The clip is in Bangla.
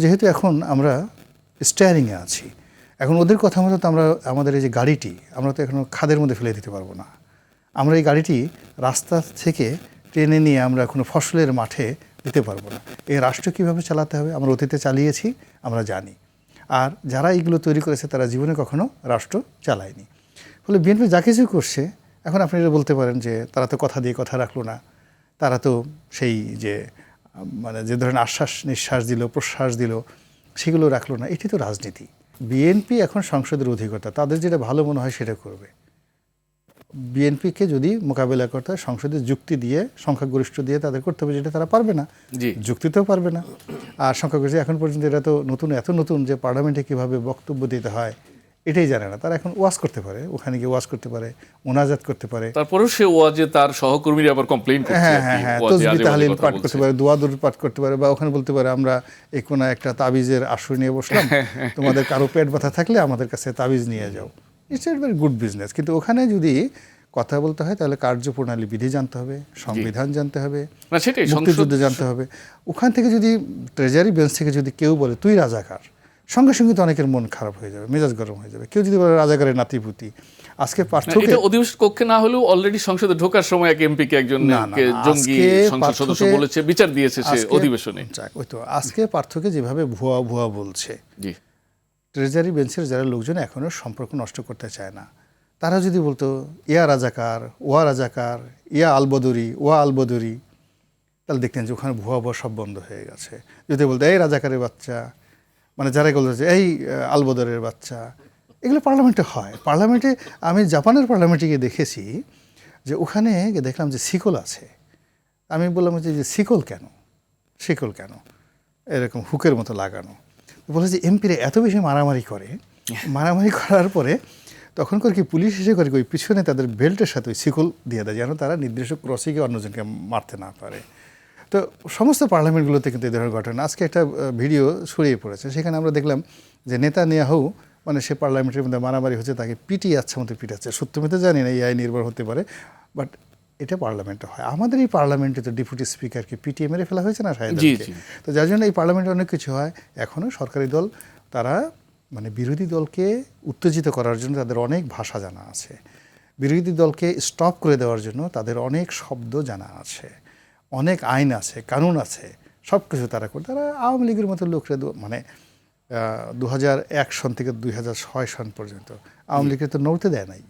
যেহেতু এখন আমরা স্টিয়ারিংয়ে আছি, এখন ওদের কথা মতো তো আমরা আমাদের এই যে গাড়িটি আমরা তো এখন খাদের মধ্যে ফেলে দিতে পারবো না। আমরা এই গাড়িটি রাস্তা থেকে টেনে নিয়ে আমরা কোনো ফসলের মাঠে দিতে পারবো না। এই রাষ্ট্র কীভাবে চালাতে হবে আমরা অতীতে চালিয়েছি, আমরা জানি। আর যারা এইগুলো তৈরি করেছে তারা জীবনে কখনো রাষ্ট্র চালায়নি। ফলে বিএনপি যা কিছু করছে, এখন আপনি এটা বলতে পারেন যে তারা তো কথা দিয়ে কথা রাখলো না, তারা তো সেই যে মানে যে ধরনের আশ্বাস নিঃশ্বাস দিল, প্রশ্বাস দিল, সেগুলো রাখলো না। এটি তো রাজনীতি। বিএনপি এখন সংসদের অধিকর্তা, তাদের যেটা ভালো মনে হয় সেটা করবে। বিএনপিকে যদি মোকাবেলা করতে হয় সংসদে যুক্তি দিয়ে, সংখ্যাগরিষ্ঠ দিয়ে তাদের করতে হবে, যেটা তারা পারবে না, যুক্তিতেও পারবে না। আর সংখ্যাগরিষ্ঠ এখন পর্যন্ত এটা তো এত নতুন যে পার্লামেন্টে কীভাবে বক্তব্য দিতে হয় এটাই জানে না। তারা এখন ওয়াজ করতে পারে, ওখানে গিয়ে ওয়াজ করতে পারে, মোনাজাত করতে পারে, তারপরেও সে ওয়াজে তার সহকর্মীরা আবার কমপ্লেইন করছে। হ্যাঁ, তাসবিহ তাহলিল পাঠ করতে পারে, দোয়া দরুদ পাঠ করতে পারে, বা ওখানে বলতে পারে আমরা এই কোনো একটা তাবিজের আশ্রয় নিয়ে বসলাম, তোমাদের কারো পেট ব্যথা থাকলে আমাদের কাছে তাবিজ নিয়ে যাও। It's a very good business. কিন্তু ওখানে যদি কথা বলতে হয় তাহলে কার্যপ্রণালী বিধি জানতে হবে, সংবিধান জানতে হবে, মুক্তিযুদ্ধ জানতে হবে। ওখান থেকে যদি ট্রেজারি বেঞ্চ থেকে যদি কেউ বলে তুই রাজাকার, সঙ্গে সঙ্গে তো অনেকের মন খারাপ হয়ে যাবে, মেজাজ গরম হয়ে যাবে। কেউ যদি বলে রাজাকারের নাতিপুতি, আজকে পার্থক্য অধিবেশন কক্ষে না হলেও অলরেডি সংসদে ঢোকার সময় এক এমপিকে একজন জঙ্গি সংসদ সদস্য বলেছে, বিচার দিয়েছে সে অধিবেশনে। ওই তো আজকে পার্থক্য যেভাবে ভুয়া ভুয়া বলছে, ট্রেজারি বেঞ্চের যারা লোকজন এখনো সম্পর্ক নষ্ট করতে চায় না, তারা যদি বলতো ইয়া রাজাকার, ওয়া রাজাকার, ইয়া আলবদরি, ওয়া আলবদরি, তাহলে দেখতেন যে ওখানে ভুয়া ভুয়া সব বন্ধ হয়ে গেছে। যদি বলতো এই রাজাকারের বাচ্চা, মানে যারা বলছে এই আলবদরের বাচ্চা, এগুলো পার্লামেন্টে হয়। পার্লামেন্টে আমি জাপানের পার্লামেন্টে গিয়ে দেখেছি যে ওখানে দেখলাম যে শিকল আছে। আমি বললাম যে শিকল কেন এরকম হুকের মতো লাগানো? বলে যে এমপিরা এত বেশি মারামারি করে, মারামারি করার পরে তখন করে কি পুলিশ এসে করে ওই পিছনে তাদের বেল্টের সাথে ওই শিকল দিয়ে দেয়, যেন তারা নির্দিষ্ট ক্রসে গিয়ে অন্যজনকে মারতে না পারে। তো সমস্ত পার্লামেন্টগুলোতে কিন্তু এই ধরনের ঘটনা। আজকে একটা ভিডিও ছড়িয়ে পড়েছে, সেখানে আমরা দেখলাম যে নেতানিয়াহু মানে সে পার্লামেন্টের মধ্যে মারামারি হচ্ছে, তাকে আচ্ছা মতো পিটাচ্ছে। সত্যমিতে জানি না, এই আইন নির্ভর হতে পারে, বাট এটা পার্লামেন্টে হয়। আমাদের এই পার্লামেন্টে তো ডেপুটি স্পিকারকে পিটিয়ে মেরে ফেলা হয়েছে না শাহেদকে। তো যার জন্য এই পার্লামেন্টে অনেক কিছু হয়। এখনও সরকারি দল তারা মানে বিরোধী দলকে উত্তেজিত করার জন্য তাদের অনেক ভাষা জানা আছে, বিরোধী দলকে স্টপ করে দেওয়ার জন্য তাদের অনেক শব্দ জানা আছে, অনেক আইন আছে, কানুন আছে, সব কিছু তারা করে। তারা আওয়ামী লীগের মতো লোকরা মানে 2001 সন থেকে 2006 সন পর্যন্ত আওয়ামী লীগকে তো নড়তে দেয় নাই।